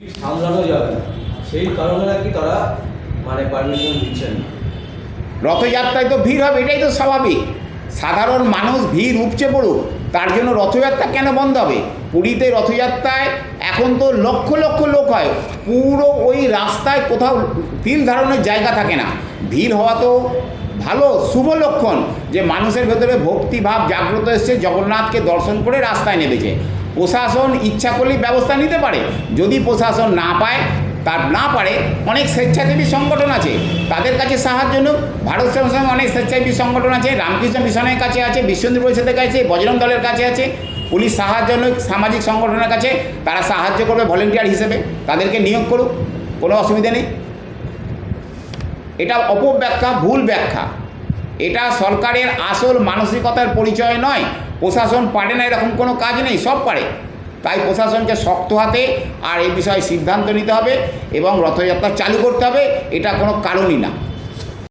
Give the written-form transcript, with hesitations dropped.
সামলানো যাবে না, সেই কারণে নাকি তারা মানে পারমিশন দিচ্ছেন না। রথযাত্রায় তো ভিড় হবে, এটাই তো স্বাভাবিক। সাধারণ মানুষ ভিড় উপচে পড়ুক, তার জন্য রথযাত্রা কেন বন্ধ হবে? পুরীতে রথযাত্রায় এখন তো লক্ষ লক্ষ লোক হয়, পুরো ওই রাস্তায় কোথাও তিল ধারণের জায়গা থাকে না। ভিড় হওয়া তো ভালো, শুভ লক্ষণ যে মানুষের ভেতরে ভক্তিভাব জাগ্রত এসছে, জগন্নাথকে দর্শন করে রাস্তায় নেমেছে। প্রশাসন ইচ্ছা করলেই ব্যবস্থা নিতে পারে, যদি প্রশাসন না পায়, তার না পারে, অনেক স্বেচ্ছাসেবী সংগঠন আছে, তাদের কাছে সাহায্য নিক। ভারত সেবাশ্রমে অনেক স্বেচ্ছাসেবী সংগঠন আছে, রামকৃষ্ণ মিশনের কাছে আছে, বিশ্ব হিন্দু পরিষদের কাছে, বজরং দলের কাছে আছে। পুলিশ সাহায্য নিক সামাজিক সংগঠনের কাছে, তারা সাহায্য করবে ভলেন্টিয়ার হিসেবে, তাদেরকে নিয়োগ করুক, কোনো অসুবিধা নেই। এটা অপব্যাখ্যা, ভুল ব্যাখ্যা। এটা সরকারের আসল মানসিকতার পরিচয় নয়। প্রশাসন পারে না এরকম কোনো কাজ নেই, সব পারে। তাই প্রশাসনকে শক্ত হাতে আর এই বিষয়ে সিদ্ধান্ত নিতে হবে এবং রথযাত্রা চালু করতে হবে, এটা কোনো কারণই না।